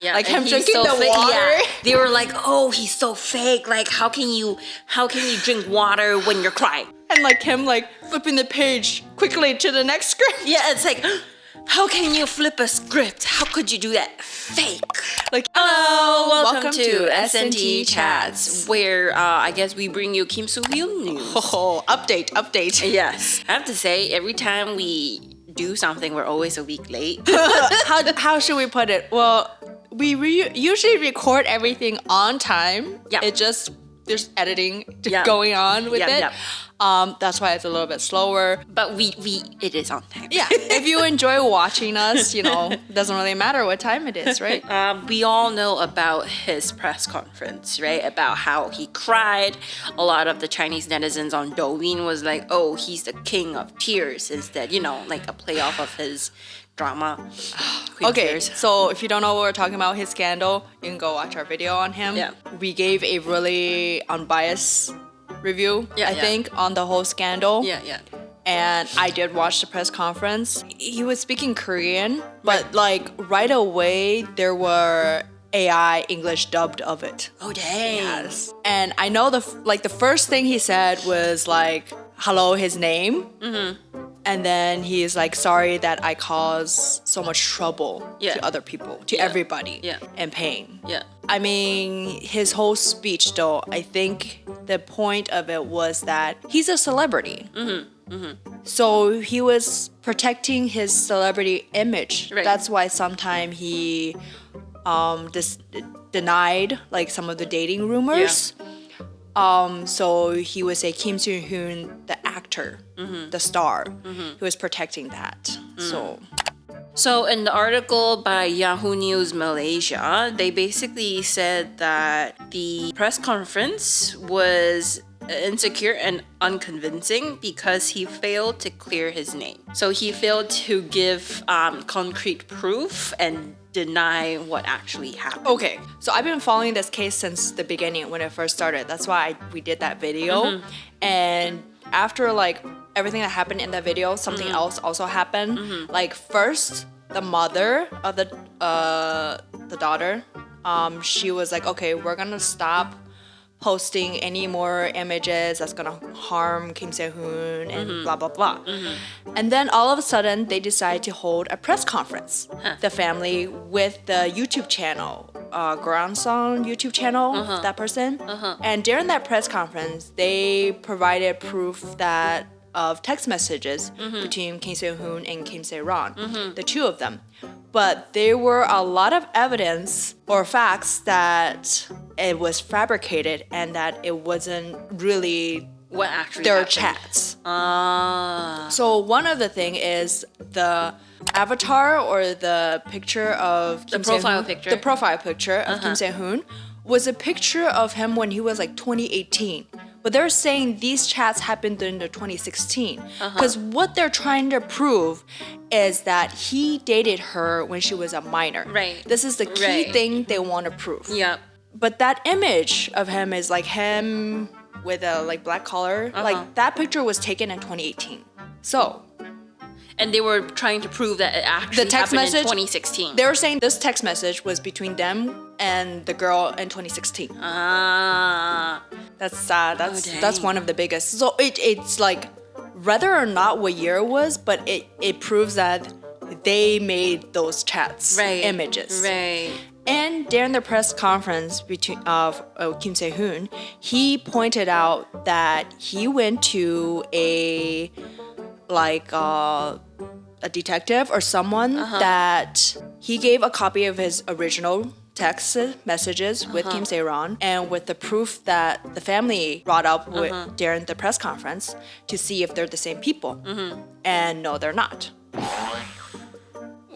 Yeah, like and him he's drinking so the fake. water. Yeah. They were like, oh, he's so fake. Like, how can you drink water when you're crying? And like him like flipping the page quickly to the next script. Yeah, it's like, how can you flip a script? How could you do that? Fake. Like, hello, welcome to S&T Chats, where I guess we bring you Kim Soo Hyun news. Oh, update. Yes, I have to say, every time we do something, we're always a week late. How should we put it? Well, we usually record everything on time. Yeah. It just there's editing Yeah. going on with Yeah, it. yeah. That's why it's a little bit slower. But it is on time. Yeah. If you enjoy watching us, doesn't really matter what time it is, right? We all know about his press conference, right? About how he cried. A lot of the Chinese netizens on Douyin was like, oh, he's the king of tears instead, like a playoff of his drama. Queen Okay, Tears. so if you don't know what we're talking about, his scandal, you can go watch our video on him. Yeah. We gave a really unbiased review, Yeah, I yeah. think, on the whole scandal. Yeah. And I did watch the press conference. He was speaking Korean, but like right away there were AI English dubbed of it. Oh, dang. Yes. And I know the first thing he said was like, hello, his name. Mm-hmm. And then he is like, sorry that I caused so much trouble to other people, to everybody, and pain. Yeah. I mean, his whole speech, though, I think the point of it was that he's a celebrity. So he was protecting his celebrity image. Right. That's why sometimes he denied like some of the dating rumors. So he would say Kim Soo Hyun, the actor, the star, he was protecting that. So in the article by Yahoo News Malaysia, they basically said that the press conference was insecure and unconvincing because he failed to clear his name. So he failed to give concrete proof and deny what actually happened. Okay, so I've been following this case since the beginning when it first started. That's why we did that video. And after like everything that happened in that video, something else also happened. Like first, the mother of the daughter, she was like, okay, we're gonna stop posting any more images that's gonna harm Kim Soo Hyun and blah blah blah. And then all of a sudden they decide to hold a press conference. The family with the YouTube channel, grandson YouTube channel, that person. And during that press conference, they provided proof that of text messages between Kim Soo Hyun and Kim Se Ron, the two of them. But there were a lot of evidence or facts that it was fabricated and that it wasn't really What actually their happened? chats. Ah. So one of the thing is the avatar or the picture of Kim profile Se-hyun, picture. the profile picture of Kim Se Hyun was a picture of him when he was like 2018. But they're saying these chats happened in the 2016. Because what they're trying to prove is that he dated her when she was a minor. Right. This is the key Right. thing they want to prove. Yeah. But that image of him is like him with a like black collar. Like that picture was taken in 2018. So And they were trying to prove that it actually the text happened message, in 2016. they were saying this text message was between them and the girl in 2016. Ah. That's dang. that's one of the biggest. So it's like whether or not what year it was, but it proves that they made those chats images. Right. And during the press conference between Kim Se Hyun, he pointed out that he went to a detective or someone that he gave a copy of his original text messages with Kim Se-ron and with the proof that the family brought up during the press conference to see if they're the same people. And no, they're not.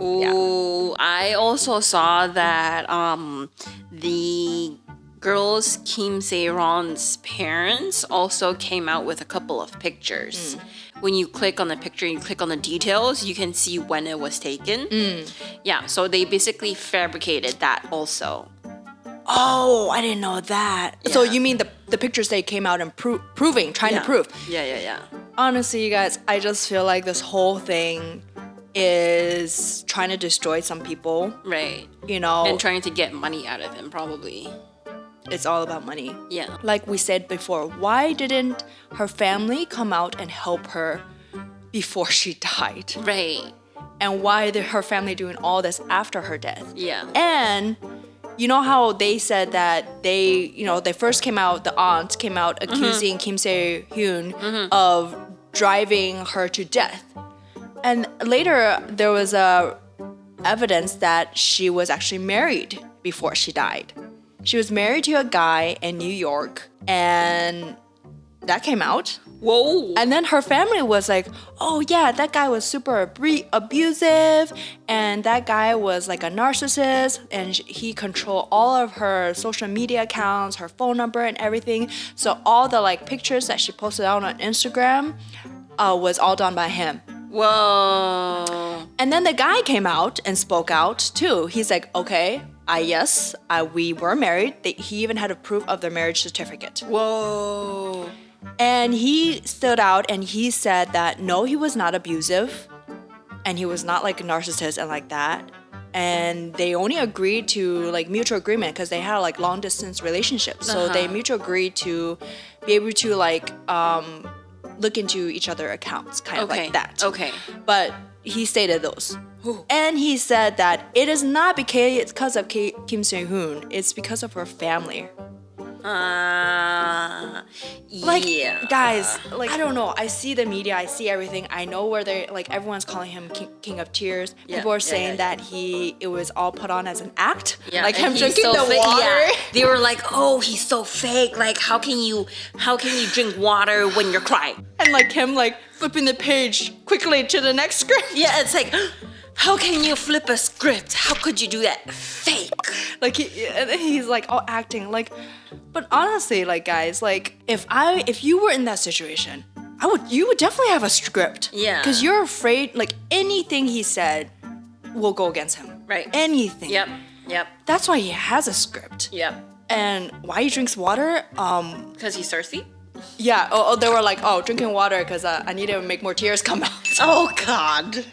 Ooh, I also saw that the girls Kim Se-ron's parents also came out with a couple of pictures. When you click on the picture, you click on the details, you can see when it was taken. Yeah, so they basically fabricated that also. Oh, I didn't know that. Yeah. So you mean the pictures they came out and trying to prove. Yeah. Honestly, you guys, I just feel like this whole thing is trying to destroy some people. Right. You know, And trying to get money out of him, probably. it's all about money. Yeah. Like we said before, why didn't her family come out and help her before she died? Right. And why did her family doing all this after her death? Yeah. And you know how they said that they first came out, the aunt came out accusing Kim Soo Hyun of driving her to death. And later there was evidence that she was actually married before she died. She was married to a guy in New York, and that came out. Whoa. And then her family was like, oh yeah, that guy was super abusive, and that guy was like a narcissist, and he controlled all of her social media accounts, her phone number and everything. So all the like pictures that she posted out on Instagram was all done by him. Whoa. And then the guy came out and spoke out too. He's like, okay, we were married. He even had a proof of their marriage certificate. Whoa. And he stood out and he said that no, he was not abusive and he was not like a narcissist and like that. And they only agreed to like mutual agreement because they had like long distance relationships. So they mutually agreed to be able to like look into each other accounts, kind of like that. Okay. But he stated those. And he said that it is not because of Kim Soo Hyun, it's because of her family. Like, yeah. guys, like, I don't know. I see the media, I see everything. I know where they're, like, everyone's calling him King of Tears. Yeah, People are yeah, saying that it was all put on as an act. Yeah, like and him he's drinking so the fake. water. Yeah. They were like, "Oh, he's so fake. Like, how can you drink water when you're crying?" And like him like flipping the page quickly to the next script. Yeah, it's like, how can you flip a script? How could you do that? Fake. Like he's like all acting like, but honestly, like guys, like if you were in that situation, you would definitely have a script. Yeah. Because you're afraid like anything he said will go against him. Right. Anything. Yep. That's why he has a script. Yep. And why he drinks water? Because he's thirsty. Yeah. Oh, they were like, oh, drinking water because I need to make more tears come out. Oh God.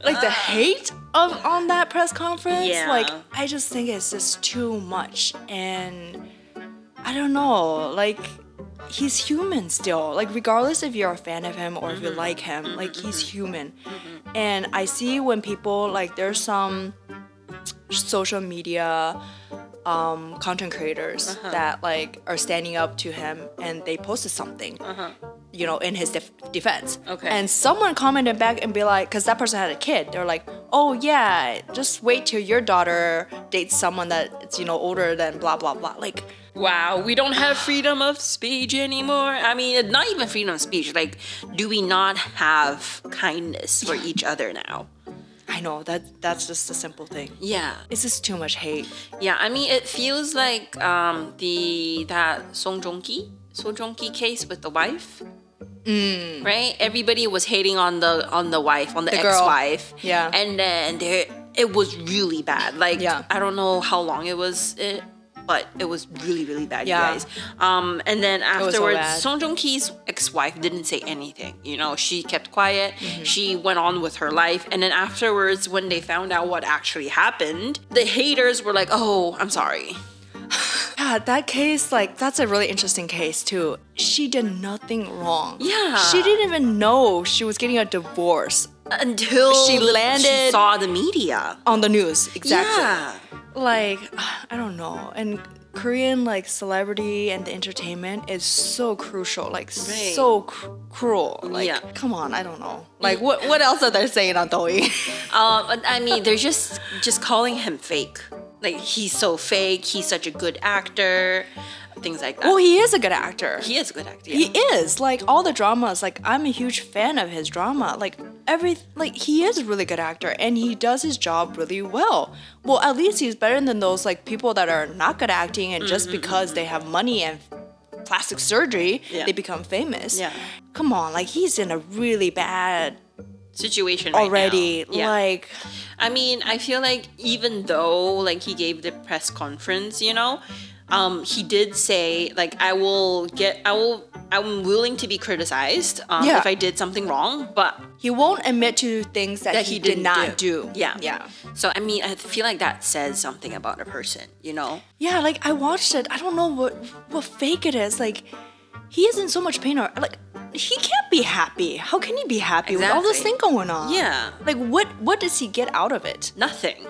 Like the hate on that press conference. Yeah. Like I just think it's just too much, and I don't know. Like he's human still. Like regardless if you're a fan of him or if you like him, like he's human. And I see when people like there's some social media content creators that like are standing up to him and they posted something in his defense. Okay. And someone commented back and be like, because that person had a kid, they're like, oh yeah, just wait till your daughter dates someone that's older than blah blah blah. Like, wow, we don't have freedom of speech anymore. I mean, not even freedom of speech. Like, do we not have kindness for each other now? I know that's just a simple thing. Yeah. It's just too much hate. Yeah, I mean, it feels like that Song Joong-ki case with the wife. Right? Everybody was hating on the wife, on the ex-wife. Girl. Yeah. And then it was really bad. Like, Yeah. I don't know how long it was, but it was really, really bad, Yeah. you guys. And then was so afterwards, bad. Song Joong-ki's ex-wife didn't say anything. She kept quiet. She went on with her life. And then afterwards, when they found out what actually happened, the haters were like, "Oh, I'm sorry." Yeah, that case, like, that's a really interesting case too. She did nothing wrong. Yeah. She didn't even know she was getting a divorce Until She landed- she saw the media. on the news. Exactly. Yeah. Like, I don't know. And Korean, like, celebrity and the entertainment is so crucial. Like, Right. so cruel. Like, Yeah. come on, I don't know. Like, what else are they saying on Douyin? I mean, they're just calling him fake. Like, he's so fake. He's such a good actor. Things like that. Well, he is a good actor. He is a good actor. He Yeah. is. Like, all the dramas, like, I'm a huge fan of his drama. Like, he is a really good actor and he does his job really well. Well, at least he's better than those, like, people that are not good at acting and just because they have money and plastic surgery, Yeah. they become famous. Yeah. Come on, like, he's in a really bad Situation right already. now. Yeah. Like, I mean, I feel like even though like he gave the press conference, he did say like I will I'm willing to be criticized Yeah. if I did something wrong, but He won't admit to things that he did didn't not do. Yeah. Yeah. So I mean, I feel like that says something about a person, you know? Yeah, like I watched it. I don't know what fake it is. Like he is in so much pain or like he can't be happy. How can he be happy with all this Exactly. thing going on? Yeah. Like what does he get out of it? Nothing.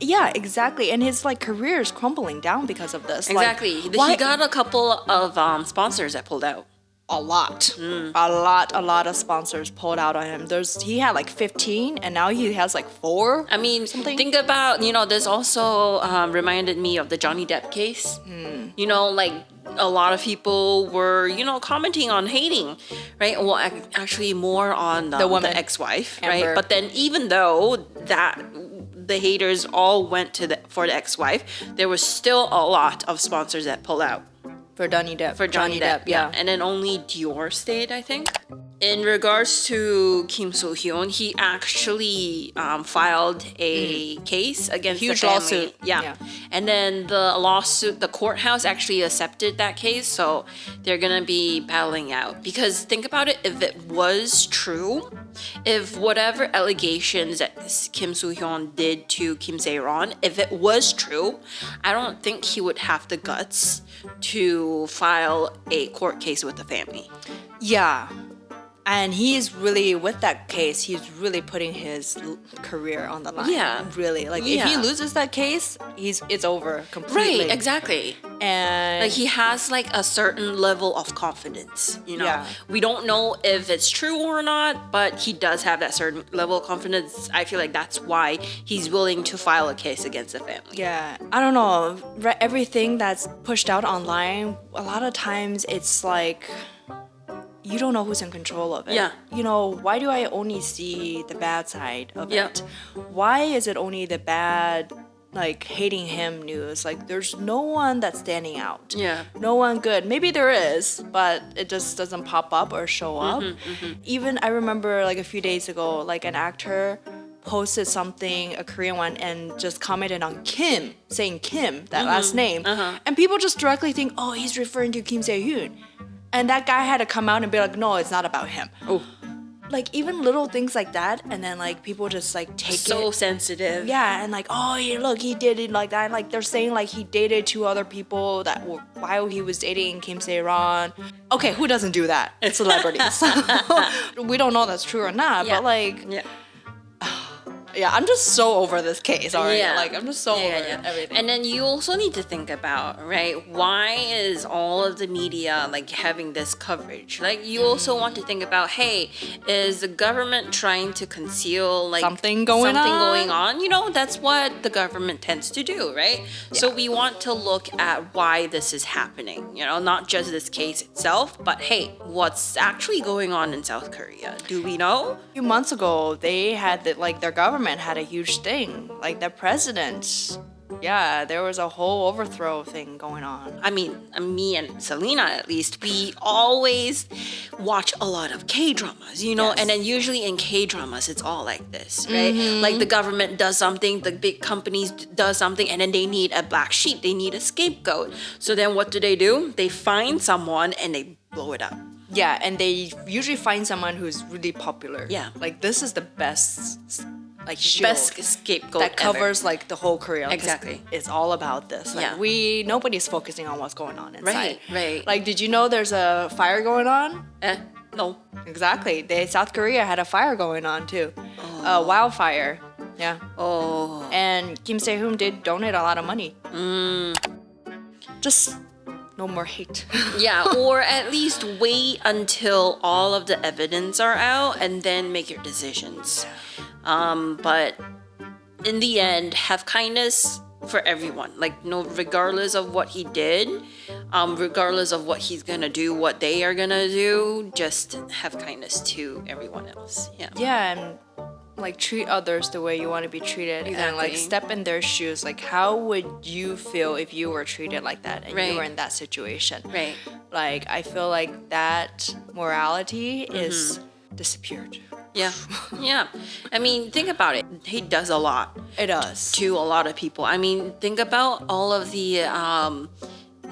Yeah, exactly. And his like career is crumbling down because of this. Exactly. Like, why? He got a couple of sponsors that pulled out. A lot. A lot of sponsors pulled out on him. He had like 15 and now he has like 4. I mean, something. think about, this also reminded me of the Johnny Depp case. You know, like a lot of people were, commenting on hating, right? Well, actually more on The woman. the ex-wife, Amber. right? But then even though that the haters all went for the ex-wife, there was still a lot of sponsors that pulled out. For Johnny Depp. For Johnny Depp, yeah. And then only Dior stayed, I think. In regards to Kim Soo Hyun, he actually filed a case against Huge the family. lawsuit. Yeah. Yeah. And then the courthouse actually accepted that case, so they're gonna be battling out. Because think about it, if it was true, if whatever allegations that Kim Soo Hyun did to Kim Se-ron, if it was true, I don't think he would have the guts to file a court case with the family. Yeah. And he's really, with that case, he's really putting his career on the line. Yeah. Really. Like, if Yeah. he loses that case, it's over completely. Right, exactly. And Like he has like a certain level of confidence, Yeah. We don't know if it's true or not, but he does have that certain level of confidence. I feel like that's why he's willing to file a case against the family. yeah, I don't know. Everything that's pushed out online, a lot of times it's like you don't know who's in control of it. Yeah. Why do I only see the bad side of Yeah. it? Why is it only the bad, like, hating him news? Like, there's no one that's standing out. Yeah. No one good. Maybe there is, but it just doesn't pop up or show up. Even I remember, like, a few days ago, like, an actor posted something, a Korean one, and just commented on Kim, saying Kim, that last name. And people just directly think, oh, he's referring to Kim Soo Hyun. And that guy had to come out and be like, no, it's not about him. Oh, Like, even little things like that, and then, like, people just, like, take so it. sensitive. Yeah, and like, oh, look, he did it like that. Like, they're saying, like, he dated 2 other people that were, while he was dating Kim Se-ron. Okay, who doesn't do that? It's celebrities. We don't know that's true or not, Yeah. but, like, Yeah. yeah, I'm just so over this case already. Yeah. Like, I'm just so over everything. And then you also need to think about, right, why is all of the media like having this coverage? Like you also want to think about, hey, is the government trying to conceal like Something going on? That's what the government tends to do, right? So we want to look at why this is happening, not just this case itself, but hey, what's actually going on in South Korea? Do we know? A few months ago, they had their government had a huge thing. Like, the president, yeah, there was a whole overthrow thing going on. I mean, me and Selena, at least, we always watch a lot of K-dramas, Yes. and then usually in K-dramas, it's all like this, right? Like the government does something, the big companies does something, and then they need a black sheep, they need a scapegoat. So then what do? They find someone and they blow it up. Yeah, and they usually find someone who's really popular. Yeah. Like, this is the best, like, shield Best scapegoat that ever. covers, like, the whole Korea. 'Cause Exactly. It's all about this. Like, Yeah. nobody's focusing on what's going on inside. Right. Like, did you know there's a fire going on? No. Exactly. South Korea had a fire going on, too. A wildfire. Yeah. Oh. And Kim Se-hyun did donate a lot of money. Just no more hate. Yeah, or at least wait until all of the evidence are out and then make your decisions. But in the end, have kindness for everyone. Like, regardless of what he did, regardless of what he's gonna do, what they are gonna do, just have kindness to everyone else. Yeah. Yeah, and like treat others the way you want to be treated, and like Exactly. step in their shoes. Like, how would you feel if you were treated like that and you Right. were in that situation? Right. Like, I feel like that morality is disappeared. Yeah. Yeah. I mean, think about it. He does a lot It does. to a lot of people. I mean, think about all of the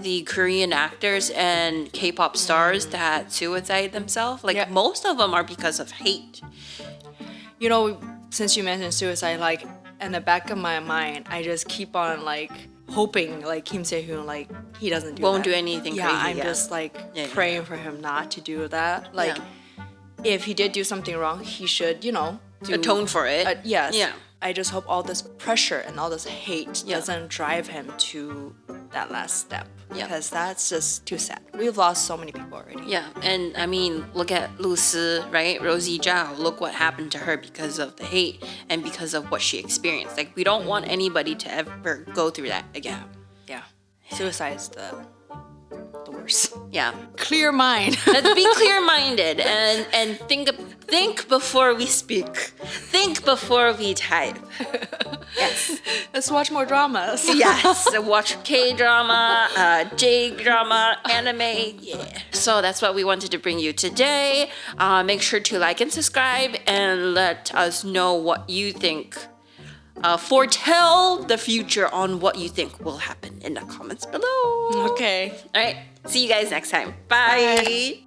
the Korean actors and K-pop stars that suicide themselves, like Yeah. most of them are because of hate. You know, since you mentioned suicide, like in the back of my mind, I just keep on like hoping like Kim Soo Hyun like he doesn't do Won't that. do anything Yeah, crazy, I'm yeah. just like Yeah, praying for him not to do that. Like if he did do something wrong, he should, you know, Atone for it. Yes. Yeah. I just hope all this pressure and all this hate Yeah. doesn't drive him to that last step. Yeah. Because that's just too sad. We've lost so many people already. Yeah, and I mean, look at Lu Si, right? Rosie Zhao. Look what happened to her because of the hate and because of what she experienced. Like, we don't want anybody to ever go through that again. Yeah. Suicide is the worst. Yeah. Clear mind. Let's be clear-minded and think before we speak. Think before we type. Yes. Let's watch more dramas. Yes. So watch K-drama, J-drama, anime. Yeah. So that's what we wanted to bring you today. Make sure to like and subscribe and let us know what you think. Foretell the future on what you think will happen in the comments below. Okay. All right. See you guys next time. Bye.